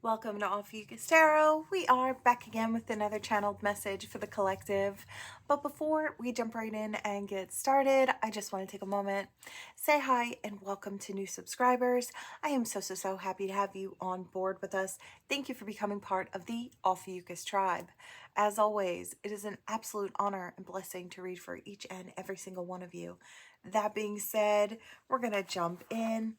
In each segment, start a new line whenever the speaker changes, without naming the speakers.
Welcome to Ophiuchus Tarot. We are back again with another channeled message for the collective. But before we jump right in and get started, I just want to take a moment, say hi, and welcome to new subscribers. I am so happy to have you on board with us. Thank you for becoming part of the Ophiuchus tribe. As always, it is an absolute honor and blessing to read for each and every single one of you. That being said, we're going to jump in.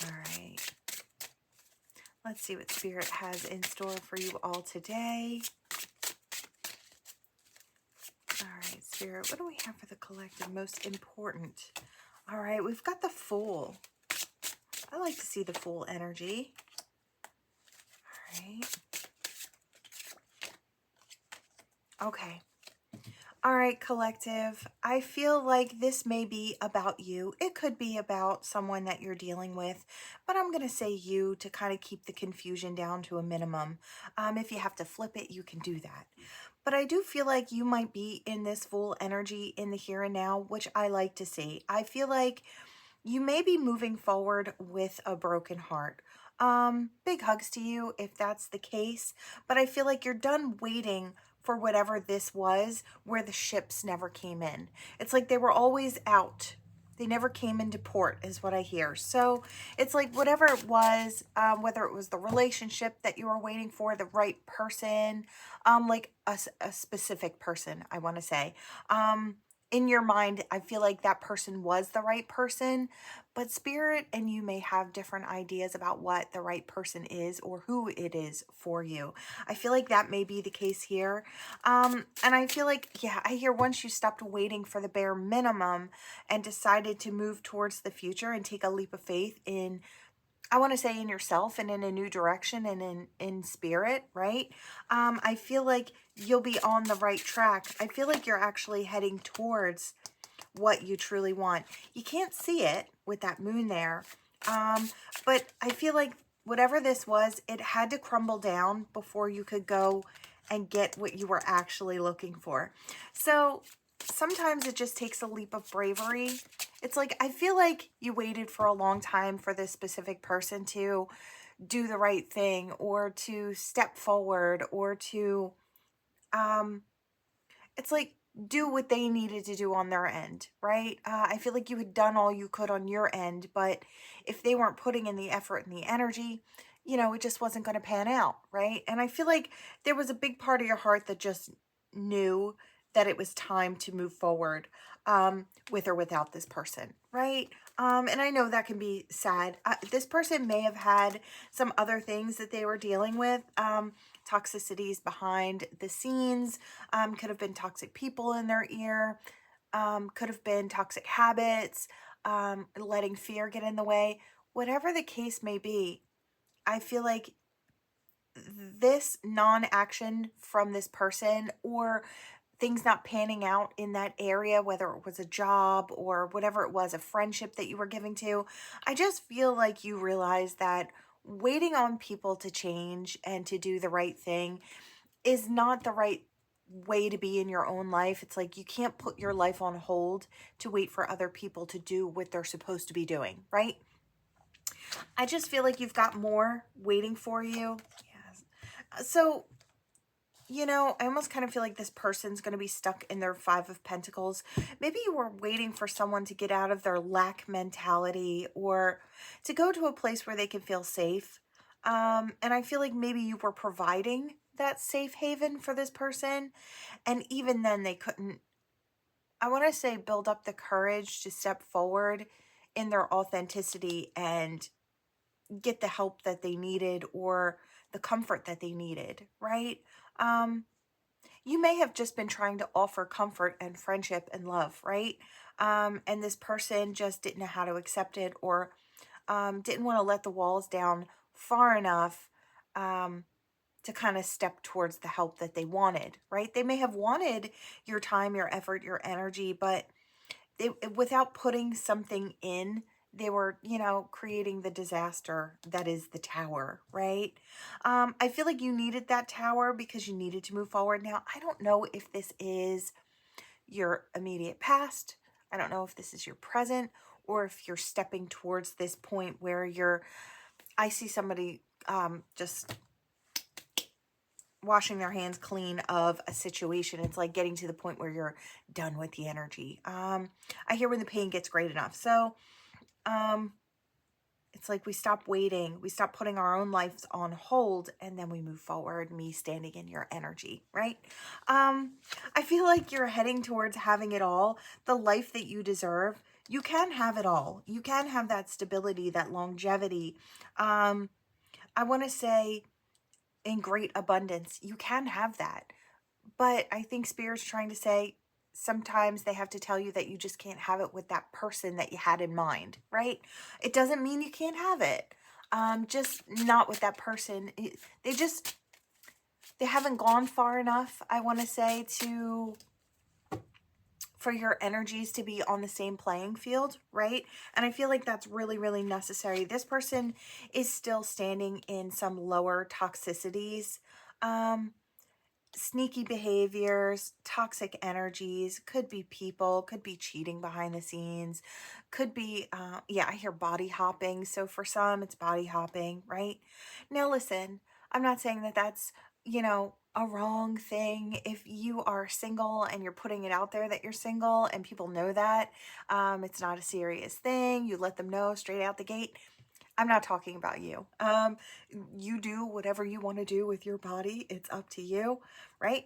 All right. Let's see what Spirit has in store for you all today. All right, Spirit, what do we have for the collective? Most important. All right, we've got the Fool. I like to see the Fool energy. All right. Okay. All right, collective. I feel like this may be about you. It could be about someone that you're dealing with, but I'm going to say you to kind of keep the confusion down to a minimum. If you have to flip it, you can do that. But I do feel like you might be in this Fool energy in the here and now, which I like to see. I feel like you may be moving forward with a broken heart. Big hugs to you if that's the case, but I feel like you're done waiting for whatever this was where the ships never came in. It's like they were always out. They never came into port is what I hear. So it's like whatever it was, whether it was the relationship that you were waiting for, the right person, like a specific person, I want to say, in your mind, I feel like that person was the right person, but Spirit and you may have different ideas about what the right person is or who it is for you. I feel like that may be the case here. And I feel like, yeah, I hear once you stopped waiting for the bare minimum and decided to move towards the future and take a leap of faith in, I want to say, in yourself and in a new direction and in spirit, right? I feel like you'll be on the right track. I feel like you're actually heading towards what you truly want. You can't see it with that moon there, but I feel like whatever this was, it had to crumble down before you could go and get what you were actually looking for. So sometimes it just takes a leap of bravery. It's like, I feel like you waited for a long time for this specific person to do the right thing or to step forward or to, it's like, do what they needed to do on their end, right? I feel like you had done all you could on your end, but if they weren't putting in the effort and the energy, you know, it just wasn't going to pan out, right? And I feel like there was a big part of your heart that just knew that it was time to move forward with or without this person, right? And I know that can be sad. This person may have had some other things that they were dealing with, toxicities behind the scenes, could have been toxic people in their ear, could have been toxic habits, letting fear get in the way. Whatever the case may be, I feel like this non-action from this person or things not panning out in that area, whether it was a job or whatever it was, a friendship that you were giving to, I just feel like you realize that waiting on people to change and to do the right thing is not the right way to be in your own life. It's like you can't put your life on hold to wait for other people to do what they're supposed to be doing, right? I just feel like you've got more waiting for you. Yes. So, you know, I almost kind of feel like this person's going to be stuck in their Five of Pentacles. Maybe you were waiting for someone to get out of their lack mentality or to go to a place where they can feel safe. And I feel like maybe you were providing that safe haven for this person. And even then they couldn't, I want to say, build up the courage to step forward in their authenticity and get the help that they needed or the comfort that they needed, right? You may have just been trying to offer comfort and friendship and love, right? And this person just didn't know how to accept it or didn't want to let the walls down far enough to kind of step towards the help that they wanted, right? They may have wanted your time, your effort, your energy, but without putting something in, they were, you know, creating the disaster that is the tower, right? I feel like you needed that tower because you needed to move forward. Now, I don't know if this is your immediate past. I don't know if this is your present or if you're stepping towards this point where you're I see somebody just washing their hands clean of a situation. It's like getting to the point where you're done with the energy. I hear when the pain gets great enough. So it's like we stop waiting, we stop putting our own lives on hold, and then we move forward, me standing in your energy, right? I feel like you're heading towards having it all, the life that you deserve. You can have it all. You can have that stability, that longevity. I want to say in great abundance. You can have that. But I think Spirit's trying to say sometimes they have to tell you that you just can't have it with that person that you had in mind, right? It doesn't mean you can't have it. Just not with that person. They haven't gone far enough, I want to say, for your energies to be on the same playing field, right? And I feel like that's really, really necessary. This person is still standing in some lower toxicities, sneaky behaviors, toxic energies, could be people, could be cheating behind the scenes, could be, yeah, I hear body hopping. So for some, it's body hopping, right? Now, listen, I'm not saying that that's, a wrong thing. If you are single and you're putting it out there that you're single and people know that, it's not a serious thing. You let them know straight out the gate. I'm not talking about you. You do whatever you want to do with your body. It's up to you, right?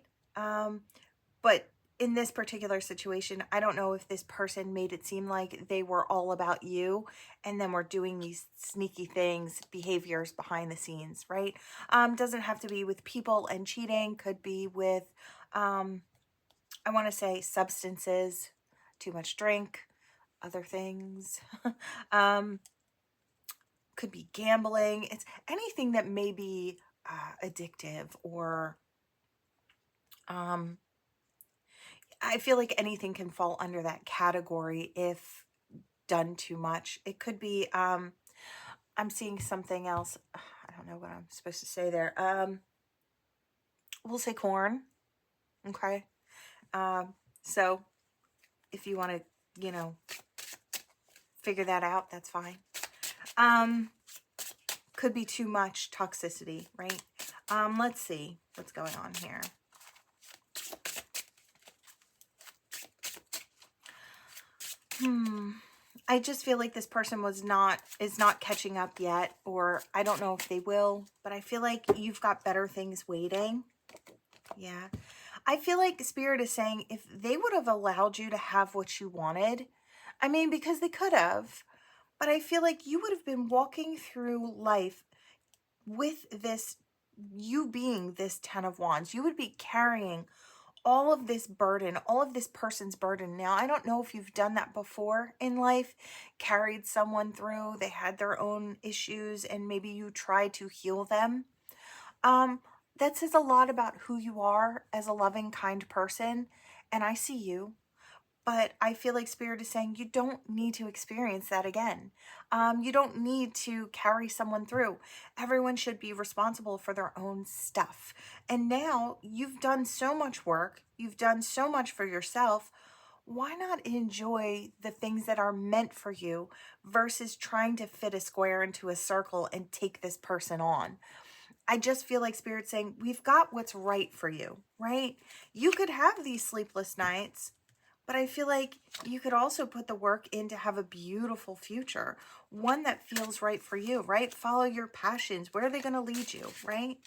But in this particular situation, I don't know if this person made it seem like they were all about you and then were doing these sneaky things, behaviors behind the scenes, right? Doesn't have to be with people and cheating. Could be with, I want to say substances, too much drink, other things. Could be gambling. It's anything that may be addictive, or I feel like anything can fall under that category if done too much. It could be, I'm seeing something else. I don't know what I'm supposed to say there. We'll say corn. Okay. So if you want to, figure that out, that's fine. Could be too much toxicity, right? Let's see what's going on here. I just feel like this person is not catching up yet, or I don't know if they will, but I feel like you've got better things waiting. Yeah. I feel like Spirit is saying if they would have allowed you to have what you wanted, I mean, because they could have, but I feel like you would have been walking through life with this, you being this 10 of Wands. You would be carrying all of this burden, all of this person's burden. Now, I don't know if you've done that before in life, carried someone through, they had their own issues, and maybe you tried to heal them. That says a lot about who you are as a loving, kind person, and I see you. But I feel like Spirit is saying you don't need to experience that again. You don't need to carry someone through. Everyone should be responsible for their own stuff. And now you've done so much work. You've done so much for yourself. Why not enjoy the things that are meant for you versus trying to fit a square into a circle and take this person on? I just feel like Spirit's saying we've got what's right for you, right? You could have these sleepless nights, but I feel like you could also put the work in to have a beautiful future, one that feels right for you, right? Follow your passions. Where are they going to lead you, right?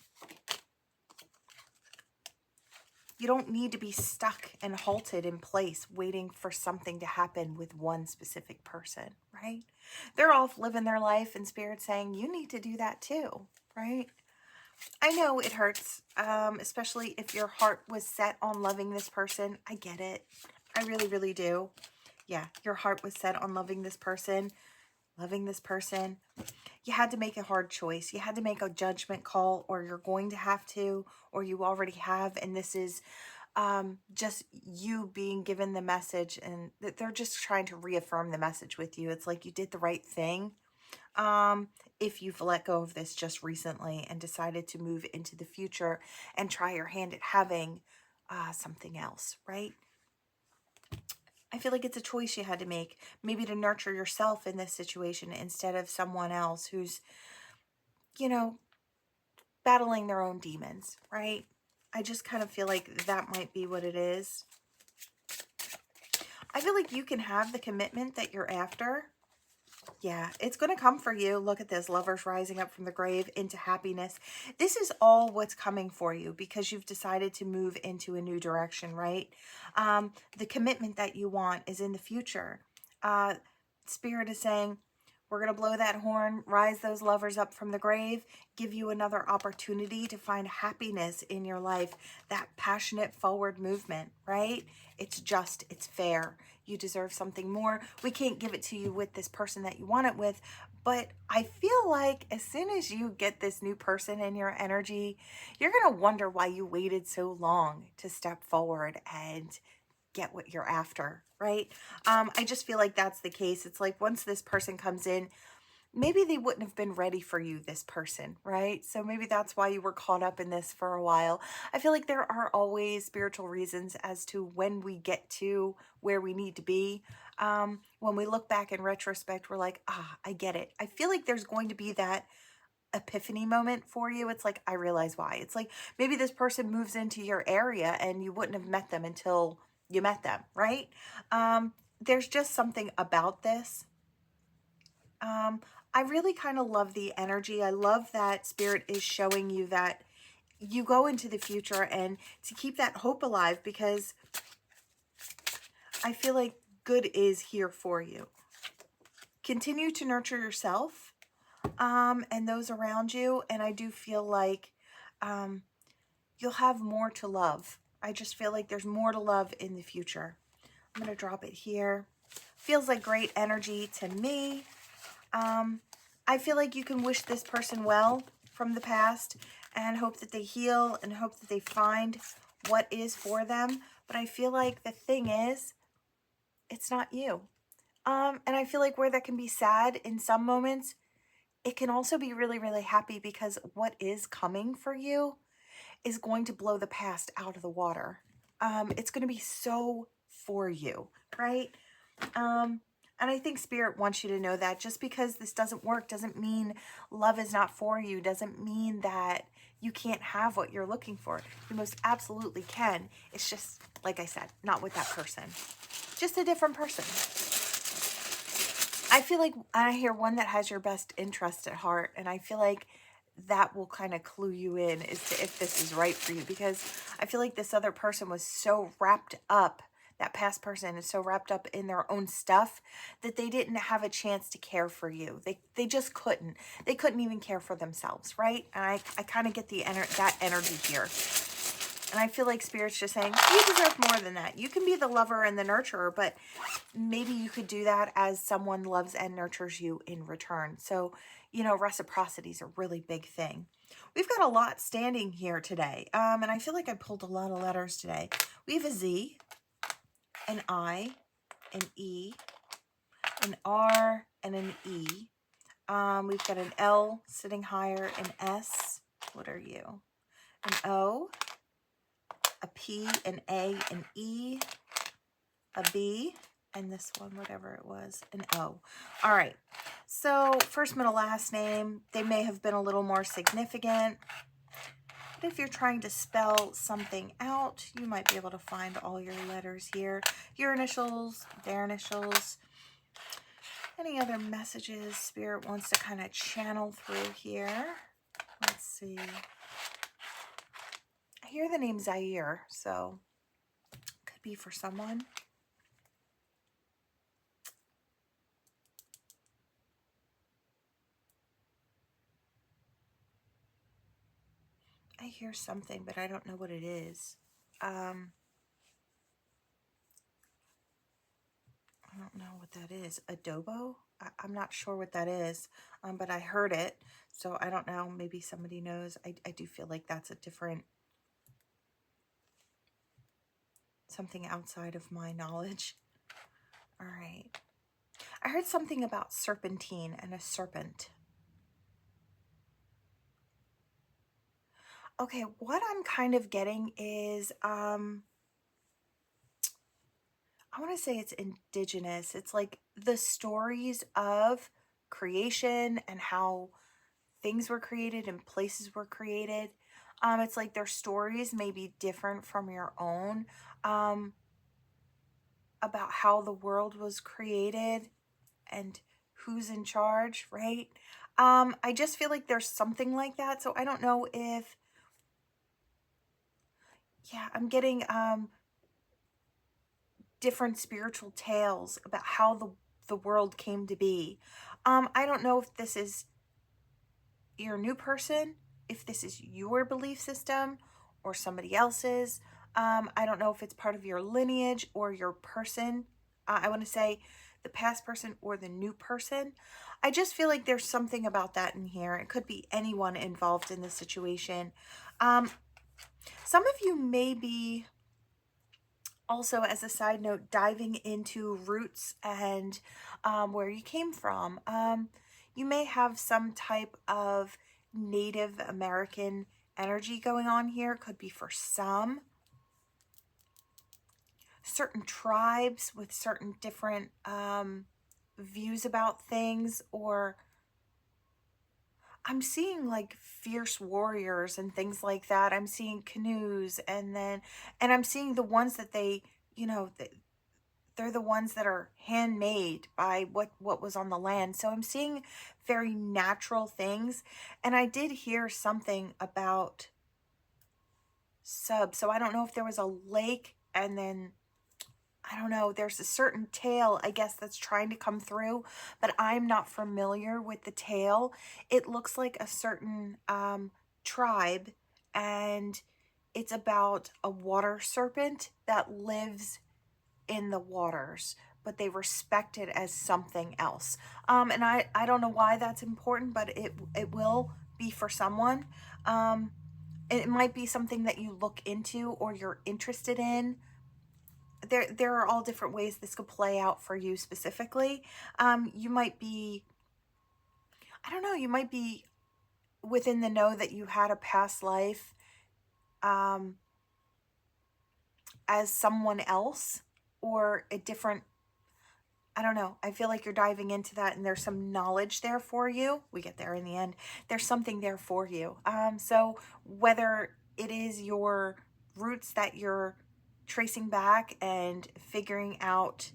You don't need to be stuck and halted in place waiting for something to happen with one specific person, right? They're off living their life, and Spirit's saying you need to do that too, right? I know it hurts, especially if your heart was set on loving this person. I get it. I really, really do. Yeah, your heart was set on loving this person. You had to make a hard choice. You had to make a judgment call, or you're going to have to, or you already have. And this is just you being given the message, and that they're just trying to reaffirm the message with you. It's like you did the right thing. If you've let go of this just recently and decided to move into the future and try your hand at having something else, right? I feel like it's a choice you had to make, maybe to nurture yourself in this situation instead of someone else who's you know, battling their own demons, right? I just kind of feel like that might be what it is. I feel like you can have the commitment that you're after. Yeah, it's going to come for you. Look at this, Lovers rising up from the grave into happiness. This is all what's coming for you because you've decided to move into a new direction, right? The commitment that you want is in the future. Spirit is saying, we're going to blow that horn, rise those lovers up from the grave, give you another opportunity to find happiness in your life, that passionate forward movement, right? It's just, it's fair. You deserve something more. We can't give it to you with this person that you want it with, but I feel like as soon as you get this new person in your energy, you're going to wonder why you waited so long to step forward and get what you're after, right? I just feel like that's the case. It's like once this person comes in, maybe they wouldn't have been ready for you, this person, right? So maybe that's why you were caught up in this for a while. I feel like there are always spiritual reasons as to when we get to where we need to be. When we look back in retrospect, we're like, I get it. I feel like there's going to be that epiphany moment for you. It's like, I realize why. It's like maybe this person moves into your area and you wouldn't have met them until you met them, right? There's just something about this. I really kind of love the energy. I love that Spirit is showing you that you go into the future and to keep that hope alive, because I feel like good is here for you. Continue to nurture yourself and those around you. And I do feel like you'll have more to love. I just feel like there's more to love in the future. I'm going to drop it here. Feels like great energy to me. I feel like you can wish this person well from the past and hope that they heal and hope that they find what is for them. But I feel like the thing is, it's not you. And I feel like where that can be sad in some moments, it can also be really, really happy, because what is coming for you is going to blow the past out of the water. It's going to be so for you, right? And I think Spirit wants you to know that just because this doesn't work doesn't mean love is not for you, doesn't mean that you can't have what you're looking for. You most absolutely can. It's just, like I said, not with that person. Just a different person. I feel like I hear one that has your best interest at heart, and I feel like that will kind of clue you in as to if this is right for you, because I feel like this other person was so wrapped up, that past person is so wrapped up in their own stuff that they didn't have a chance to care for you. They just couldn't. They couldn't even care for themselves, right? And I kind of get that energy here. And I feel like Spirit's just saying, you deserve more than that. You can be the lover and the nurturer, but maybe you could do that as someone loves and nurtures you in return. So, you know, reciprocity is a really big thing. We've got a lot standing here today. And I feel like I pulled a lot of letters today. We have a Z, an I, an E, an R, and an E. We've got an L sitting higher, an S. What are you? An O, a P, an A, an E, a B, and this one, whatever it was, an O. All right. So first, middle, last name, they may have been a little more significant. But if you're trying to spell something out, you might be able to find all your letters here. Your initials, their initials. Any other messages Spirit wants to kind of channel through here? Let's see. I hear the name Zaire, so could be for someone. I hear something, but I don't know what it is. I don't know what that is. Adobo? I'm not sure what that is, but I heard it, so I don't know. Maybe somebody knows. I do feel like that's a different, something outside of my knowledge. All right. I heard something about serpentine and a serpent. Okay, what I'm kind of getting is, I want to say it's indigenous. It's like the stories of creation and how things were created and places were created. It's like their stories may be different from your own, about how the world was created and who's in charge, right? I just feel like there's something like that. So I don't know if, yeah, I'm getting different spiritual tales about how the world came to be. I don't know if this is your new person, if this is your belief system or somebody else's. I don't know if it's part of your lineage or your person. I want to say the past person or the new person. I just feel like there's something about that in here. It could be anyone involved in this situation. Some of you may be also, as a side note, diving into roots and where you came from. You may have some type of Native American energy going on here. Could be for some. Certain tribes with certain different views about things, or I'm seeing like fierce warriors and things like that. I'm seeing canoes, and I'm seeing the ones that they, you know, they're the ones that are handmade by what was on the land. So I'm seeing very natural things. And I did hear something about sub. So I don't know if there was a lake, and then I don't know, there's a certain tale, I guess, that's trying to come through, but I'm not familiar with the tale. It looks like a certain tribe, and it's about a water serpent that lives in the waters, but they respect it as something else. And I don't know why that's important, but it will be for someone. It might be something that you look into or you're interested in. There are all different ways this could play out for you specifically. You might be, I don't know, you might be within the know that you had a past life as someone else, or a different, I don't know. I feel like you're diving into that, and there's some knowledge there for you. We get there in the end. There's something there for you. So whether it is your roots that you're tracing back and figuring out,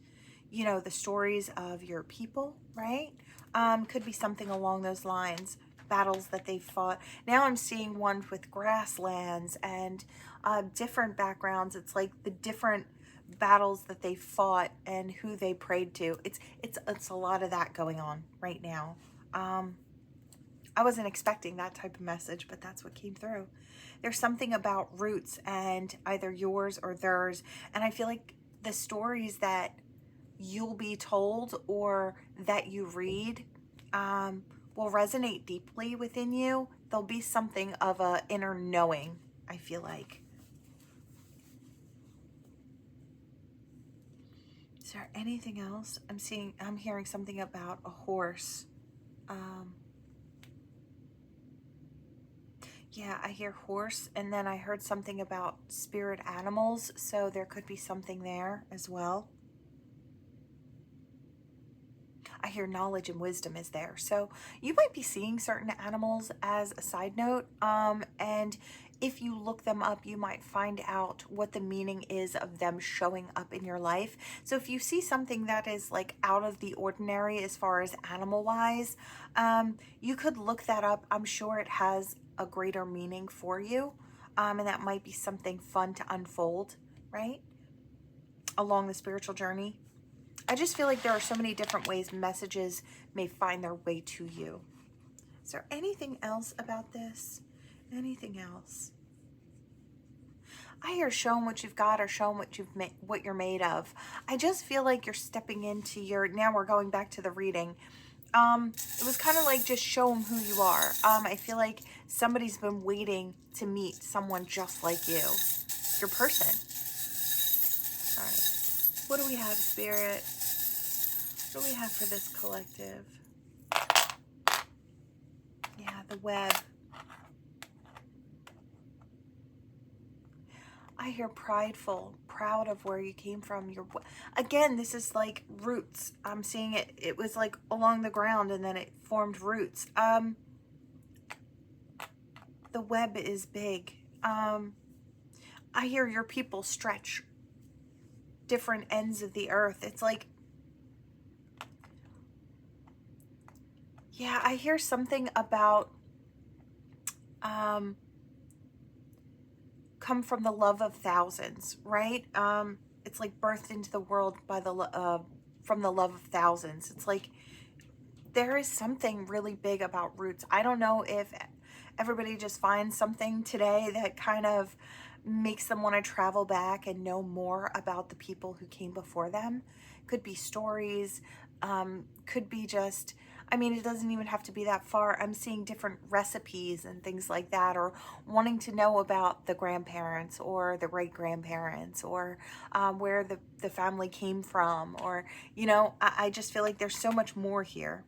you know, the stories of your people, right? Could be something along those lines. Battles that they fought. Now I'm seeing one with grasslands and different backgrounds. It's like the different battles that they fought and who they prayed to. It's a lot of that going on right now. I wasn't expecting that type of message, but that's what came through. There's something about roots and either yours or theirs, and I feel like the stories that you'll be told or that you read will resonate deeply within you. There'll be something of a inner knowing, I feel like. Is there anything else? I'm hearing something about a horse. Yeah, I hear horse, and then I heard something about spirit animals, so there could be something there as well. I hear knowledge and wisdom is there. So you might be seeing certain animals as a side note. And if you look them up, you might find out what the meaning is of them showing up in your life. So if you see something that is like out of the ordinary as far as animal wise, you could look that up. I'm sure it has a greater meaning for you. And that might be something fun to unfold, right? Along the spiritual journey. I just feel like there are so many different ways messages may find their way to you. Is there anything else about this? Anything else? I hear showing what you've got or showing what you're made of. I just feel like you're stepping into your, now we're going back to the reading. It was kind of like just show them who you are. I feel like somebody's been waiting to meet someone just like you. Your person. All right. What do we have, Spirit? What do we have for this collective? Yeah, the web. I hear prideful, proud of where you came from. Again, this is like roots. I'm seeing it. It was like along the ground, and then it formed roots. the web is big. I hear your people stretch different ends of the earth. It's like, yeah, I hear something about come from the love of thousands, right? It's like birthed into the world by from the love of thousands. It's like there is something really big about roots. I don't know if everybody just finds something today that kind of makes them want to travel back and know more about the people who came before them. Could be stories, could be just, I mean, it doesn't even have to be that far. I'm seeing different recipes and things like that, or wanting to know about the grandparents or the great grandparents, or where the family came from, or, you know, I just feel like there's so much more here.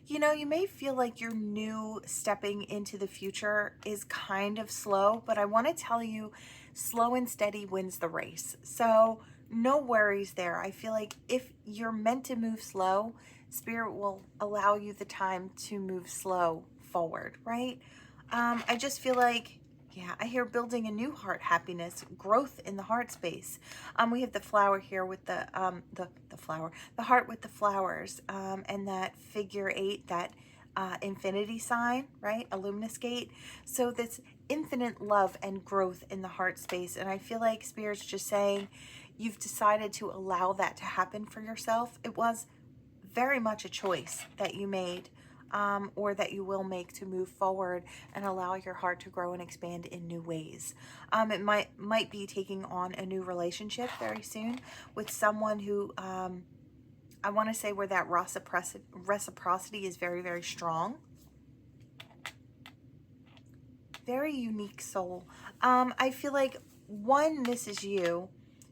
You know, you may feel like your new stepping into the future is kind of slow, but I want to tell you, slow and steady wins the race. So no worries there. I feel like if you're meant to move slow, Spirit will allow you the time to move slow forward, right? I just feel like, yeah, I hear building a new heart happiness, growth in the heart space. We have the flower here with the flower, the heart with the flowers, and that figure 8, that infinity sign, right? A luminous gate. So this infinite love and growth in the heart space. And I feel like Spirit's just saying you've decided to allow that to happen for yourself. It was very much a choice that you made, or that you will make to move forward and allow your heart to grow and expand in new ways. It might be taking on a new relationship very soon with someone who, I want to say, where that reciprocity is very, very strong. Very unique soul. I feel like, 1, this is you.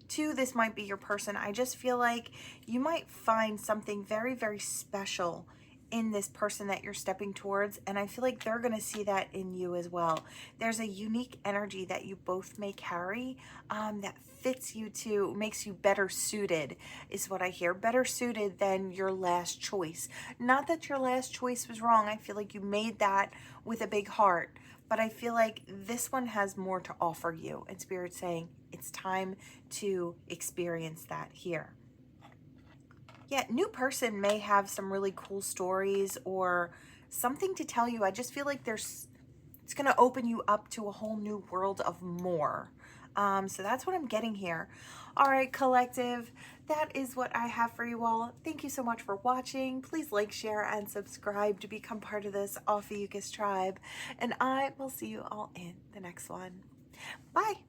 2, this might be your person. I just feel like you might find something very, very special in this person that you're stepping towards, and I feel like they're going to see that in you as well. There's a unique energy that you both may carry, that fits you to, makes you better suited, is what I hear. Better suited than your last choice. Not that your last choice was wrong. I feel like you made that with a big heart, but I feel like this one has more to offer you, and Spirit's saying it's time to experience that here. Yeah, new person may have some really cool stories or something to tell you. I just feel like it's going to open you up to a whole new world of more. So that's what I'm getting here. All right, collective, that is what I have for you all. Thank you so much for watching. Please like, share, and subscribe to become part of this Ophiuchus tribe. And I will see you all in the next one. Bye.